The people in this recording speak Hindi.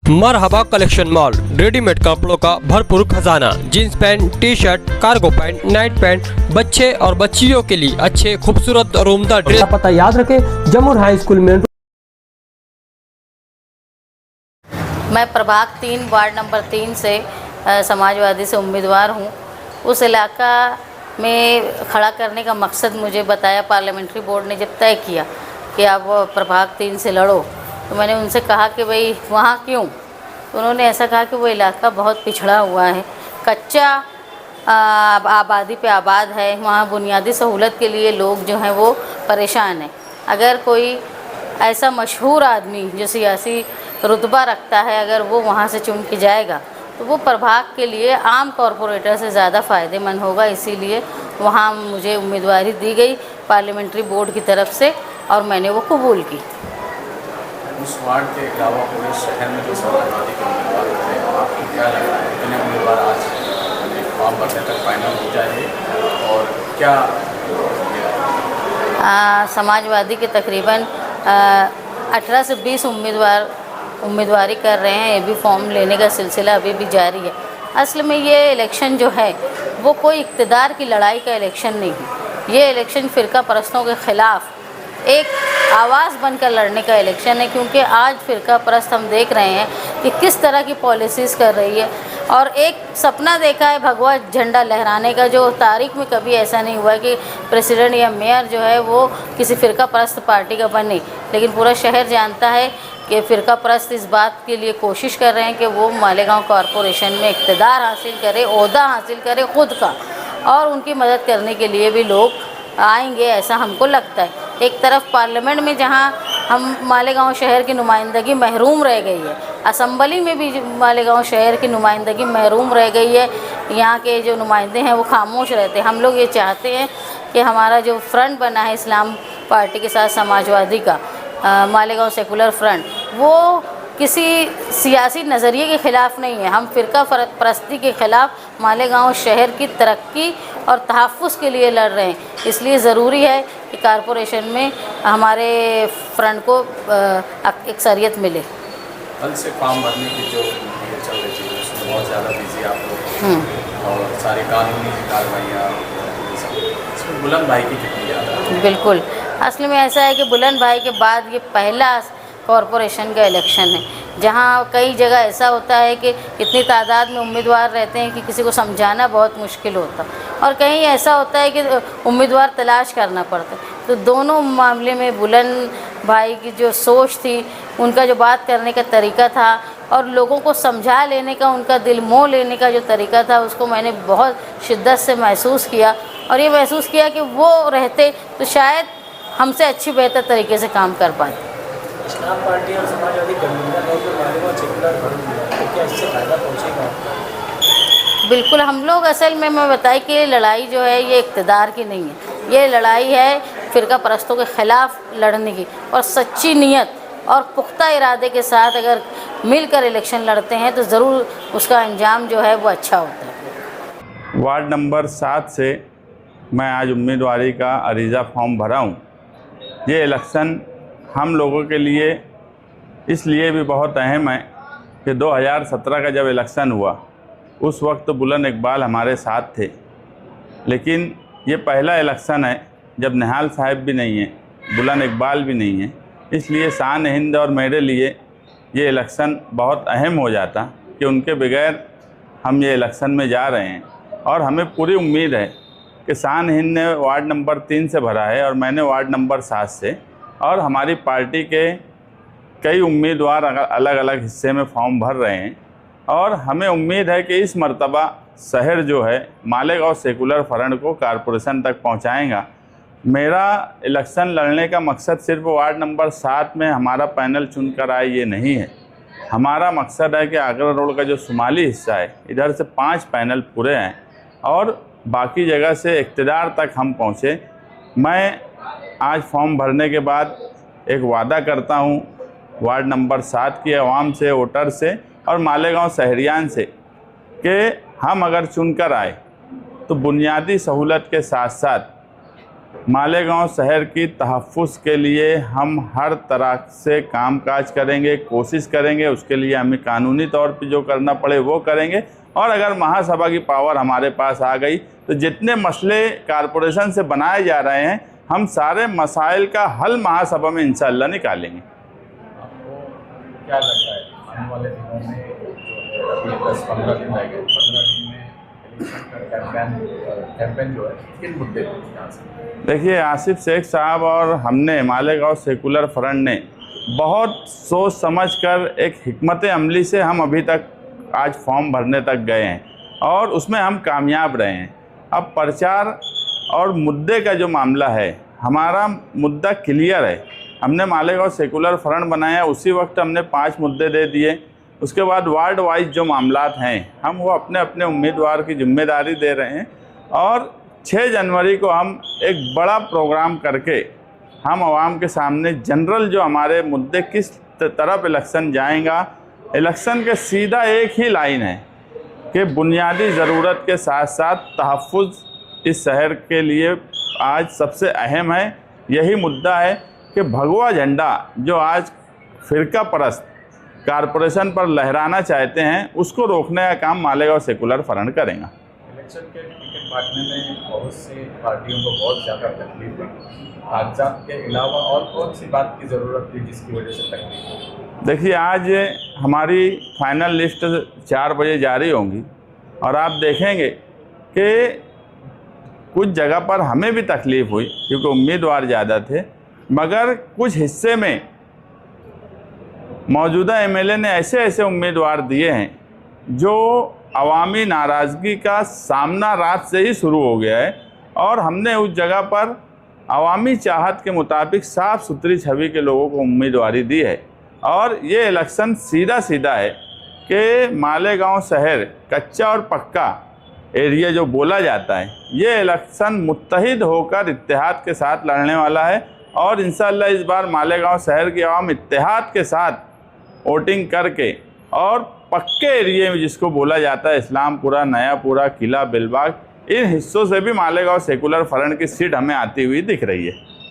मरहबा कलेक्शन मॉल, रेडीमेड कपड़ों का भरपूर खजाना। Jeans pant, T shirt, cargo pant, night pant, बच्चे और बच्चियों के लिए अच्छे खूबसूरत और उम्दा ड्रेस। पता याद रखें, जमुर हाई स्कूल में। मैं प्रभाग 3 वार्ड नंबर 3 से समाजवादी से उम्मीदवार हूँ। उस इलाका में खड़ा करने का मकसद मुझे बताया पार्लियामेंट्री बोर्ड ने जब तय किया कि आप प्रभाग 3 से लड़ो, तो मैंने उनसे कहा कि भाई वहाँ क्यों? तो उन्होंने ऐसा कहा कि वो इलाका बहुत पिछड़ा हुआ है, कच्चा आबादी पे आबाद है, वहाँ बुनियादी सहूलत के लिए लोग जो हैं वो परेशान हैं। अगर कोई ऐसा मशहूर आदमी जो सियासी रुतबा रखता है, अगर वो वहाँ से चुन के जाएगा तो वो प्रभाग के लिए आम कॉरपोरेटर से ज़्यादा फ़ायदेमंद होगा। इसीलिए वहाँ मुझे उम्मीदवारी दी गई पार्लियामेंट्री बोर्ड की तरफ से और मैंने वो कबूल की। उस वार्ड के अलावा पूरे शहर में जो समाजवादी के उम्मीदवार हैं, आपको क्या लग रहा है कितने उम्मीदवार आज फॉर्म भरने तक फाइनल हो जाए और क्या? समाजवादी के तकरीबन 18 से 20 उम्मीदवार उम्मीदवारी कर रहे हैं। ये भी फॉर्म लेने का सिलसिला अभी भी जारी है। असल में ये इलेक्शन जो है वो कोई इक़्तिदार की लड़ाई का इलेक्शन नहीं है। ये इलेक्शन फ़िरका परस्तों के ख़िलाफ़ एक आवाज़ बनकर लड़ने का इलेक्शन है, क्योंकि आज फ़िरका परस्त हम देख रहे हैं कि किस तरह की पॉलिसीज़ कर रही है। और एक सपना देखा है भगवा झंडा लहराने का, जो तारीख में कभी ऐसा नहीं हुआ है कि प्रेसिडेंट या मेयर जो है वो किसी फ़िरका परस्त पार्टी का बने। लेकिन पूरा शहर जानता है कि फ़िरका परस्त इस बात के लिए कोशिश कर रहे हैं कि वो मालेगांव कॉरपोरेशन में इक़्तिदार हासिल करे, ओहदा हासिल करे ख़ुद का, और उनकी मदद करने के लिए भी लोग आएंगे, ऐसा हमको लगता है। एक तरफ पार्लियामेंट में जहां हम मालेगांव शहर की नुमाइंदगी महरूम रह गई है, असम्बली में भी मालेगांव शहर की नुमाइंदगी महरूम रह गई है। यहाँ के जो नुमाइंदे हैं वो खामोश रहते हैं। हम लोग ये चाहते हैं कि हमारा जो फ्रंट बना है इस्लाम पार्टी के साथ समाजवादी का, मालेगांव सेकुलर फ्रंट, वो किसी सियासी नज़रिए के ख़िलाफ़ नहीं है। हम फ़िरका परस्ती के ख़िलाफ़ मालेगांव शहर की तरक्की और तहफ़्फ़ुज़ के लिए लड़ रहे हैं। इसलिए ज़रूरी है कि कॉरपोरेशन में हमारे फ्रंट को अक्सरियत मिले। कल से फॉर्म भरने की जो चल रही थी उसमें बहुत ज़्यादा बिजी आप लोग और सारी कानूनी कार्रवाइयाँ, इसमें बुलंद भाई की कितनी ज़्यादा? बिल्कुल, असल में ऐसा है कि बुलंद भाई के बाद ये पहला कॉरपोरेशन का इलेक्शन है, जहाँ कई जगह ऐसा होता है कि इतनी तादाद में उम्मीदवार रहते हैं कि किसी को समझाना बहुत मुश्किल होता, और कहीं ऐसा होता है कि उम्मीदवार तलाश करना पड़ता है। तो दोनों मामले में बुलंद भाई की जो सोच थी, उनका जो बात करने का तरीका था और लोगों को समझा लेने का, उनका दिल मोह लेने का जो तरीका था, उसको मैंने बहुत शिद्दत से महसूस किया। और ये महसूस किया कि वो रहते तो शायद हमसे अच्छी बेहतर तरीके से काम कर पाते। इस्लाम पार्टी और समाजवादी गठबंधन और मालेगांव सेकुलर फ्रंट, तो क्या इससे फ़ायदा पहुँचेगा? बिल्कुल, हम लोग असल में मैं बताई कि लड़ाई जो है ये इक़्तिदार की नहीं है, ये लड़ाई है फ़िरका परस्तों के ख़िलाफ़ लड़ने की। और सच्ची नीयत और पुख्ता इरादे के साथ अगर मिलकर इलेक्शन लड़ते हैं तो ज़रूर उसका अंजाम जो है वो अच्छा होता है। वार्ड नंबर 7 से मैं आज उम्मीदवारी का अरीज़ा फॉर्म भरा हूँ। ये इलेक्शन हम लोगों के लिए इसलिए भी बहुत अहम है कि 2017 का जब इलेक्शन हुआ उस वक्त बुलंद इकबाल हमारे साथ थे, लेकिन ये पहला इलेक्शन है जब निहाल साहब भी नहीं है, बुलंद इकबाल भी नहीं है। इसलिए शान हिंद और मेरे लिए ये इलेक्शन बहुत अहम हो जाता कि उनके बगैर हम ये इलेक्शन में जा रहे हैं। और हमें पूरी उम्मीद है कि शान हिंद ने वार्ड नंबर 3 से भरा है और मैंने वार्ड नंबर 7 से, और हमारी पार्टी के कई उम्मीदवार अलग अलग हिस्से में फॉर्म भर रहे हैं। और हमें उम्मीद है कि इस मर्तबा शहर जो है मालेगांव सेकुलर फ्रंट को कॉरपोरेशन तक पहुंचाएगा। मेरा इलेक्शन लड़ने का मकसद सिर्फ वार्ड नंबर 7 में हमारा पैनल चुनकर आए ये नहीं है। हमारा मकसद है कि आगरा रोड का जो शुमाली हिस्सा है, इधर से 5 पैनल पूरे हैं और बाकी जगह से इक़्तिदार तक हम पहुँचे। मैं आज फॉर्म भरने के बाद एक वादा करता हूँ वार्ड नंबर 7 की आवाम से, वोटर से और मालेगांव शहरियान से कि हम अगर चुनकर आए तो बुनियादी सहूलत के साथ साथ मालेगांव शहर की तहफ़्फ़ुज़ के लिए हम हर तरह से कामकाज करेंगे, कोशिश करेंगे। उसके लिए हमें कानूनी तौर पे जो करना पड़े वो करेंगे। और अगर महासभा की पावर हमारे पास आ गई तो जितने मसले कॉरपोरेशन से बनाए जा रहे हैं, हम सारे मसाइल का हल महासभा में इंशाअल्लाह निकालेंगे। आपको क्या लगता है आने वाले दिनों में जो अभी 10-15 दिन रह गए, 15 दिन में इलेक्शन का कैंपेन जो है किन मुद्दे पर ध्यान से? देखिए, आसिफ शेख साहब और हमने मालेगांव सेकुलर फ्रंट ने बहुत सोच समझकर एक हिकमत अमली से हम अभी तक आज फॉर्म भरने तक गए हैं और उसमें हम कामयाब रहे हैं। अब प्रचार और मुद्दे का जो मामला है, हमारा मुद्दा क्लियर है। हमने मालेगांव सेकुलर फ्रंट बनाया, उसी वक्त हमने 5 मुद्दे दे दिए। उसके बाद वार्ड वाइज जो मामलात हैं, हम वो अपने अपने उम्मीदवार की जिम्मेदारी दे रहे हैं और 6 जनवरी को हम एक बड़ा प्रोग्राम करके हम आवाम के सामने जनरल जो हमारे मुद्दे किस तरफ इलेक्शन जाएगा, इलेक्शन के सीधा एक ही लाइन है कि बुनियादी ज़रूरत के साथ साथ तहफ़्फ़ुज़ इस शहर के लिए आज सबसे अहम है। यही मुद्दा है कि भगवा झंडा जो आज फ़िरका परस्त कॉरपोरेशन पर लहराना चाहते हैं, उसको रोकने का काम मालेगांव सेकुलर फ्रंट करेगा। इलेक्शन के टिकट बांटने में बहुत सी पार्टियों को बहुत ज़्यादा तकलीफ हुई। कागजात के अलावा और कौन सी बात की ज़रूरत थी जिसकी वजह से तकलीफ हुई? देखिए, आज हमारी फाइनल लिस्ट 4 बजे जारी होंगी और आप देखेंगे कि कुछ जगह पर हमें भी तकलीफ़ हुई क्योंकि उम्मीदवार ज़्यादा थे, मगर कुछ हिस्से में मौजूदा एमएलए ने ऐसे ऐसे उम्मीदवार दिए हैं जो अवामी नाराज़गी का सामना रात से ही शुरू हो गया है और हमने उस जगह पर अवामी चाहत के मुताबिक साफ़ सुथरी छवि के लोगों को उम्मीदवारी दी है। और ये इलेक्शन सीधा सीधा है कि मालेगांव शहर कच्चा और पक्का एरिया जो बोला जाता है, ये इलेक्शन मुत्तहिद होकर इत्तेहाद के साथ लड़ने वाला है और इंशाअल्लाह इस बार मालेगांव शहर की आवाम इत्तेहाद के साथ वोटिंग करके और पक्के एरिए में जिसको बोला जाता है इस्लामपुरा, नयापुरा, किला, बेलबाग, इन हिस्सों से भी मालेगांव सेकुलर फ्रंट की सीट हमें आती हुई दिख रही है।